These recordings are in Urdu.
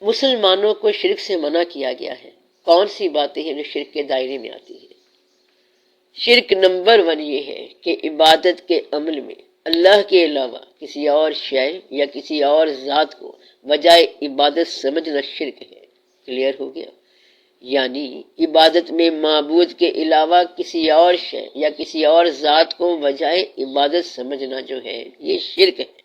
مسلمانوں کو شرک سے منع کیا گیا ہے۔ کون سی باتیں ہیں جو شرک کے دائرے میں آتی ہیں؟ شرک نمبر 1 یہ ہے کہ عبادت کے عمل میں اللہ کے علاوہ کسی اور شے یا کسی اور ذات کو وجہ عبادت سمجھنا شرک ہے۔ کلیئر ہو گیا؟ یعنی عبادت میں معبود کے علاوہ کسی اور شے یا کسی اور ذات کو وجہ عبادت سمجھنا جو ہے یہ شرک ہے۔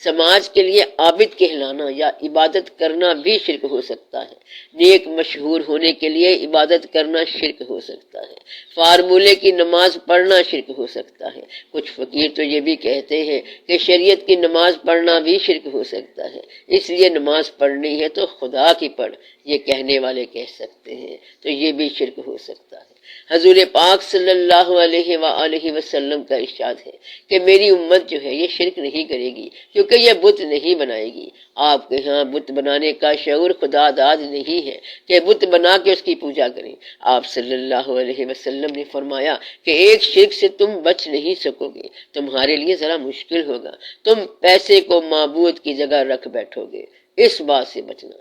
سماج کے لیے عابد کہلانا یا عبادت کرنا بھی شرک ہو سکتا ہے۔ نیک مشہور ہونے کے لیے عبادت کرنا شرک ہو سکتا ہے۔ فارمولے کی نماز پڑھنا شرک ہو سکتا ہے۔ کچھ فقیر تو یہ بھی کہتے ہیں کہ شریعت کی نماز پڑھنا بھی شرک ہو سکتا ہے، اس لیے نماز پڑھنی ہے تو خدا کی پڑھ، یہ کہنے والے کہہ سکتے ہیں، تو یہ بھی شرک ہو سکتا ہے۔ حضور پاک صلی اللہ علیہ وآلہ وسلم کا ارشاد ہے کہ میری امت جو ہے یہ شرک نہیں کرے گی کیونکہ یہ بت نہیں بنائے گی۔ آپ کے ہاں بت بنانے کا شعور خدا داد نہیں ہے کہ بت بنا کے اس کی پوجا کریں۔ آپ صلی اللہ علیہ وسلم نے فرمایا کہ ایک شرک سے تم بچ نہیں سکو گے، تمہارے لیے ذرا مشکل ہوگا، تم پیسے کو معبود کی جگہ رکھ بیٹھو گے۔ اس بات سے بچنا۔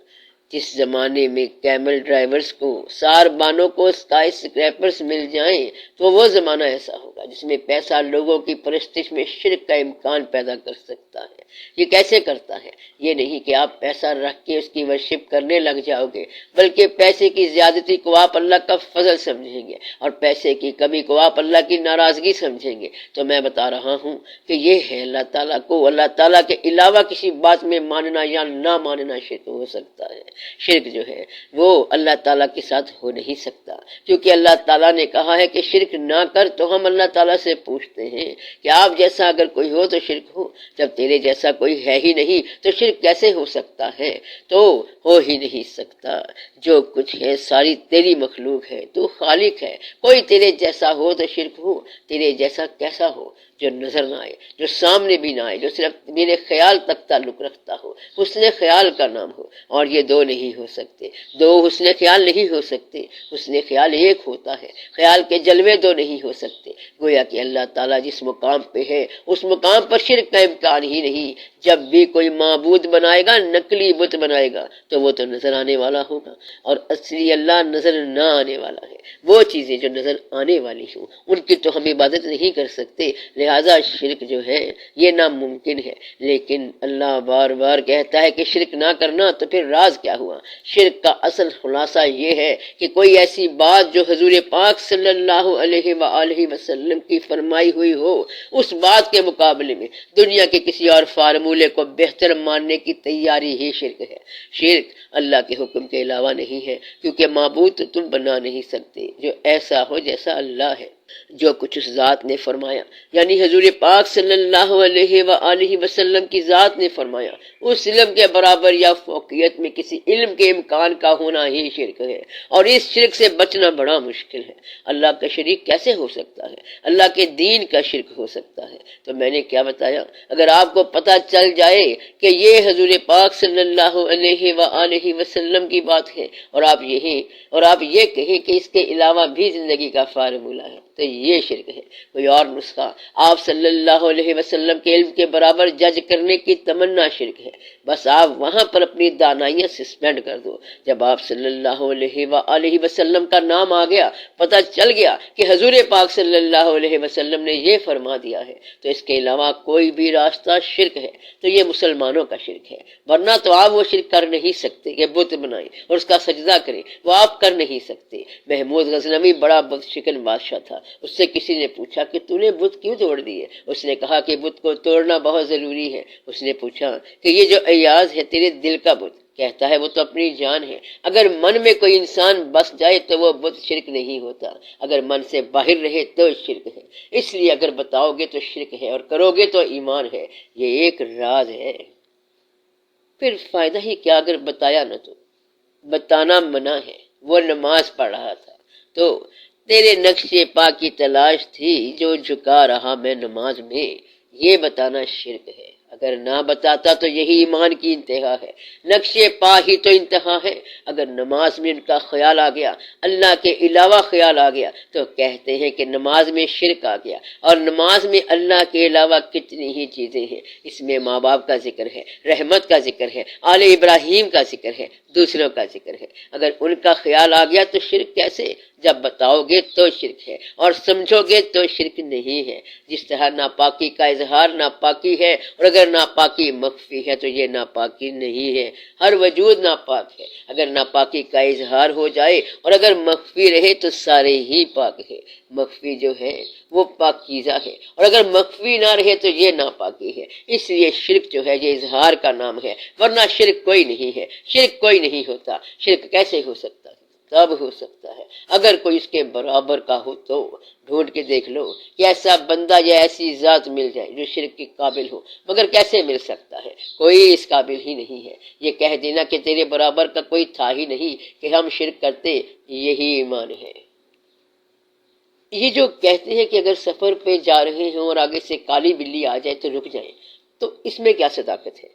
جس زمانے میں کیمل ڈرائیورز کو، ساربانوں کو اسکائی سکریپرز مل جائیں تو وہ زمانہ ایسا ہوگا جس میں پیسہ لوگوں کی پرستش میں شرک کا امکان پیدا کر سکتا ہے۔ یہ کیسے کرتا ہے؟ یہ نہیں کہ آپ پیسہ رکھ کے اس کی ورشپ کرنے لگ جاؤ گے، بلکہ پیسے کی زیادتی کو آپ اللہ کا فضل سمجھیں گے اور پیسے کی کمی کو آپ اللہ کی ناراضگی سمجھیں گے۔ تو میں بتا رہا ہوں کہ یہ ہے اللہ تعالیٰ کو اللہ تعالیٰ کے علاوہ کسی بات میں ماننا یا نہ ماننا شرک ہو سکتا ہے۔ شرک جو ہے وہ اللہ تعالیٰ کے ساتھ ہو نہیں سکتا، کیونکہ اللہ تعالیٰ نے کہا ہے کہ شرک نہ کر، تو ہم اللہ تعالیٰ سے پوچھتے ہیں کہ آپ جیسا اگر کوئی ہو تو شرک ہو، جب تیرے جیسا کوئی ہے ہی نہیں تو شرک کیسے ہو سکتا ہے؟ تو ہو ہی نہیں سکتا۔ جو کچھ ہے ساری تیری مخلوق ہے، تو خالق ہے، کوئی تیرے جیسا ہو تو شرک ہو۔ تیرے جیسا کیسا ہو؟ جو نظر نہ آئے، جو سامنے بھی نہ آئے، جو صرف میرے خیال تک تعلق رکھتا ہو، حسن خیال کا نام ہو۔ اور یہ دو نہیں ہو سکتے، دو حسن خیال نہیں ہو سکتے، حسن خیال ایک ہوتا ہے، خیال کے جلوے دو نہیں ہو سکتے۔ گویا کہ اللہ تعالیٰ جس مقام پہ ہے اس مقام پر شرک کا امکان ہی نہیں۔ جب بھی کوئی معبود بنائے گا، نقلی بت بنائے گا، تو وہ تو نظر آنے والا ہوگا، اور اصلی اللہ نظر نہ آنے والا ہے۔ وہ چیزیں جو نظر آنے والی ہوں ان کی تو ہم عبادت نہیں کر سکتے، لہذا شرک جو ہے یہ ناممکن ہے۔ لیکن اللہ بار بار کہتا ہے کہ شرک نہ کرنا، تو پھر راز کیا ہوا؟ شرک کا اصل خلاصہ یہ ہے کہ کوئی ایسی بات جو حضور پاک صلی اللہ علیہ وآلہ وسلم کی فرمائی ہوئی ہو، اس بات کے مقابلے میں دنیا کے کسی اور فارمولے کو بہتر ماننے کی تیاری ہی شرک ہے۔ شرک اللہ کے حکم کے علاوہ نہیں ہے، کیونکہ معبود تو تم بنا نہیں سکتے جو ایسا ہو جیسا اللہ ہے۔ جو کچھ اس ذات نے فرمایا، یعنی حضور پاک صلی اللہ علیہ وآلہ وسلم کی ذات نے فرمایا، اس علم کے برابر یا فوقیت میں کسی علم کے امکان کا ہونا ہی شرک ہے، اور اس شرک سے بچنا بڑا مشکل ہے۔ اللہ کا شریک کیسے ہو سکتا ہے؟ اللہ کے دین کا شرک ہو سکتا ہے۔ تو میں نے کیا بتایا؟ اگر آپ کو پتہ چل جائے کہ یہ حضور پاک صلی اللہ علیہ وآلہ وسلم کی بات ہے، اور آپ یہ کہیں کہ اس کے علاوہ بھی زندگی کا فارمولہ ہے، تو یہ شرک ہے۔ کوئی اور نسخہ آپ صلی اللہ علیہ وسلم کے علم کے برابر جج کرنے کی تمنا شرک ہے۔ بس آپ وہاں پر اپنی دانائیاں سسپینڈ کر دو۔ جب آپ صلی اللہ علیہ وآلہ وسلم کا نام آ گیا، پتہ چل گیا کہ حضور پاک صلی اللہ علیہ وسلم نے یہ فرما دیا ہے، تو اس کے علاوہ کوئی بھی راستہ شرک ہے، تو یہ مسلمانوں کا شرک ہے۔ ورنہ تو آپ وہ شرک کر نہیں سکتے کہ بت بنائیں اور اس کا سجدہ کریں، وہ آپ کر نہیں سکتے۔ محمود غزنوی بڑا بت شکن بادشاہ تھا، اس سے کسی نے پوچھا کہ تو نے بت کیوں توڑ دیے؟ اس نے کہا کہ بت کو توڑنا بہت ضروری ہے۔ اس نے پوچھا کہ یہ جو ایاز ہے تیرے دل کا بت؟ کہتا ہے وہ تو اپنی جان ہے، اگر من میں کوئی انسان بس جائے تو وہ بت شرک نہیں ہوتا، اگر من سے باہر رہے تو شرک ہے۔ اس لیے اگر بتاؤ گے تو شرک ہے اور کرو گے تو ایمان ہے۔ یہ ایک راز ہے۔ پھر فائدہ ہی کیا اگر بتایا نہ تو؟ بتانا منع ہے۔ وہ نماز پڑھ رہا تھا تو تیرے نقش پا کی تلاش تھی جو جھکا رہا میں نماز میں، یہ بتانا شرک ہے۔ اگر نہ بتاتا تو یہی ایمان کی انتہا ہے۔ نقش پا ہی تو انتہا ہے۔ اگر نماز میں ان کا خیال آ گیا، اللہ کے علاوہ خیال آ گیا، تو کہتے ہیں کہ نماز میں شرک آ گیا۔ اور نماز میں اللہ کے علاوہ کتنی ہی چیزیں ہیں، اس میں ماں باپ کا ذکر ہے، رحمت کا ذکر ہے، آل ابراہیم کا ذکر ہے، دوسروں کا ذکر ہے۔ اگر ان کا خیال آ گیا تو شرک کیسے؟ جب بتاؤ گے تو شرک ہے، اور سمجھو گے تو شرک نہیں ہے۔ جس طرح ناپاکی کا اظہار ناپاکی ہے، اور اگر ناپاکی مخفی ہے تو یہ ناپاکی نہیں ہے۔ ہر وجود ناپاک ہے، اگر ناپاکی کا اظہار ہو جائے اور اگر مخفی رہے تو سارے ہی پاک ہے۔ مخفی جو ہے وہ پاکیزہ ہے، اور اگر مخفی نہ رہے تو یہ ناپاکی ہے۔ اس لیے شرک جو ہے یہ اظہار کا نام ہے، ورنہ شرک کوئی نہیں ہے، شرک کوئی نہیں ہوتا۔ شرک کیسے ہو سکتا ہے؟ تب ہو سکتا ہے اگر کوئی اس کے برابر کا ہو۔ تو ڈھونڈ کے دیکھ لو کہ ایسا بندہ یا ایسی ذات مل جائے جو شرک کے قابل ہو، مگر کیسے مل سکتا ہے؟ کوئی اس قابل ہی نہیں ہے۔ یہ کہہ دینا کہ تیرے برابر کا کوئی تھا ہی نہیں کہ ہم شرک کرتے، یہی ایمان ہے۔ یہ جو کہتے ہیں کہ اگر سفر پہ جا رہے ہوں اور آگے سے کالی بلی آ جائے تو رک جائیں، تو اس میں کیا صداقت ہے؟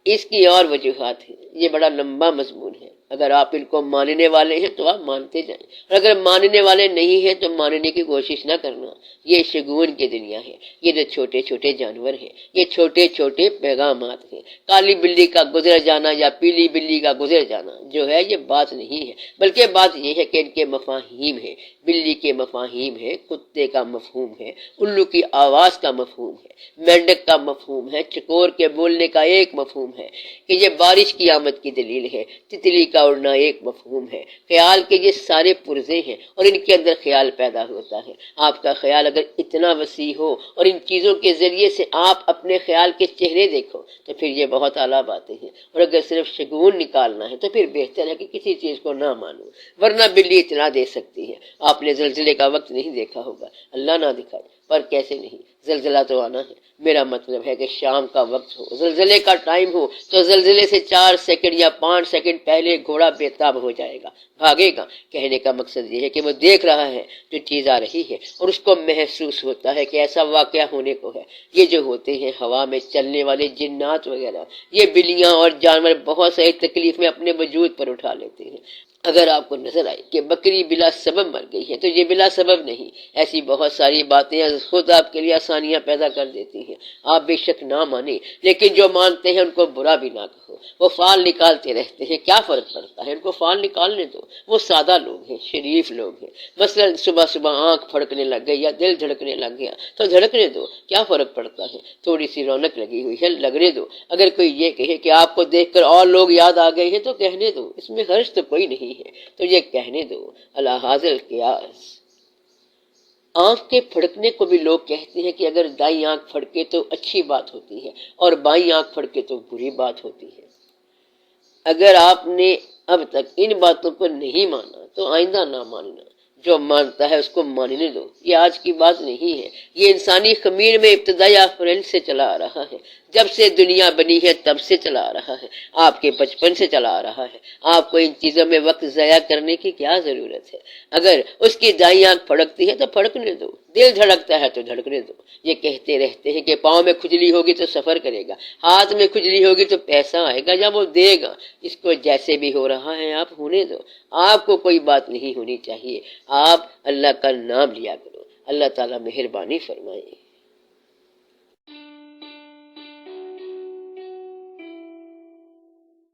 اس کی اور وجوہات ہیں، یہ بڑا لمبا مضمون ہے۔ اگر آپ ان کو ماننے والے ہیں تو آپ مانتے جائیں، اور اگر ماننے والے نہیں ہیں تو ماننے کی کوشش نہ کرنا۔ یہ شگون کی دنیا ہے، یہ جو چھوٹے چھوٹے جانور ہیں، یہ چھوٹے چھوٹے پیغامات ہیں۔ کالی بلی کا گزر جانا یا پیلی بلی کا گزر جانا جو ہے یہ بات نہیں ہے، بلکہ بات یہ ہے کہ ان کے مفاہیم ہیں۔ بلی کے مفاہیم ہے، کتے کا مفہوم ہے، الو کی آواز کا مفہوم ہے، مینڈک کا مفہوم ہے، چکور کے بولنے کا ایک مفہوم ہے کہ یہ بارش کی آمد کی دلیل ہے، تتلی کا اڑنا ایک مفہوم ہے، خیال کے یہ سارے پرزے ہیں اور ان کے اندر خیال پیدا ہوتا ہے۔ آپ کا خیال اگر اتنا وسیع ہو اور ان چیزوں کے ذریعے سے آپ اپنے خیال کے چہرے دیکھو تو پھر یہ بہت اعلیٰ باتیں ہیں، اور اگر صرف شگون نکالنا ہے تو پھر بہتر ہے کہ کسی چیز کو نہ مانو، ورنہ بلی اطلاع دے سکتی ہے۔ آپ نے زلزلے کا وقت نہیں دیکھا ہوگا، اللہ نہ دکھائے، پر کیسے نہیں، زلزلہ تو آنا ہے۔ میرا مطلب ہے کہ شام کا وقت ہو، زلزلے کا ٹائم ہو، تو زلزلے سے 4 سیکنڈ یا 5 سیکنڈ پہلے گھوڑا بے تاب ہو جائے گا، بھاگے گا۔ کہنے کا مقصد یہ ہے کہ وہ دیکھ رہا ہے جو چیز آ رہی ہے، اور اس کو محسوس ہوتا ہے کہ ایسا واقعہ ہونے کو ہے۔ یہ جو ہوتے ہیں ہوا میں چلنے والے جنات وغیرہ، یہ بلیاں اور جانور بہت ساری تکلیف میں اپنے وجود پر اٹھا لیتے ہیں۔ اگر آپ کو نظر آئے کہ بکری بلا سبب مر گئی ہے تو یہ بلا سبب نہیں، ایسی بہت ساری باتیں خود آپ کے لیے آسانیاں پیدا کر دیتی ہیں۔ آپ بے شک نہ مانیں، لیکن جو مانتے ہیں ان کو برا بھی نہ کہو۔ وہ فال نکالتے رہتے ہیں، کیا فرق پڑتا ہے؟ ان کو فال نکالنے دو، وہ سادہ لوگ ہیں، شریف لوگ ہیں۔ مثلا صبح صبح آنکھ پھڑکنے لگ گئی یا دل دھڑکنے لگ گیا تو دھڑکنے دو، کیا فرق پڑتا ہے؟ تھوڑی سی رونق لگی ہوئی ہے، لگنے دو۔ اگر کوئی یہ کہے کہ آپ کو دیکھ کر اور لوگ یاد آ گئے ہیں تو کہنے دو، اس میں حرج تو کوئی نہیں ہے، تو یہ کہنے دو۔ اللہ حاضر قیاس۔ آنکھ کے پھڑکنے کو بھی لوگ کہتے ہیں کہ اگر دائیں آنکھ پھڑکے تو اچھی بات ہوتی ہے اور بائیں آنکھ پھڑکے تو بری بات ہوتی ہے۔ اگر آپ نے اب تک ان باتوں کو نہیں مانا تو آئندہ نہ ماننا، جو مانتا ہے اس کو ماننے دو۔ یہ آج کی بات نہیں ہے، یہ انسانی خمیر میں ابتدائی آفرین سے چلا آ رہا ہے، جب سے دنیا بنی ہے تب سے چلا آ رہا ہے، آپ کے بچپن سے چلا آ رہا ہے۔ آپ کو ان چیزوں میں وقت ضائع کرنے کی کیا ضرورت ہے؟ اگر اس کی دائیں آنکھ پھڑکتی ہے تو پھڑکنے دو، دل دھڑکتا ہے تو دھڑکنے دو۔ یہ کہتے رہتے ہیں کہ پاؤں میں کھجلی ہوگی تو سفر کرے گا، ہاتھ میں کھجلی ہوگی تو پیسہ آئے گا یا وہ دے گا۔ اس کو جیسے بھی ہو رہا ہے آپ ہونے دو، آپ کو کوئی بات نہیں ہونی چاہیے۔ آپ اللہ کا نام لیا کرو، اللہ تعالیٰ مہربانی فرمائے۔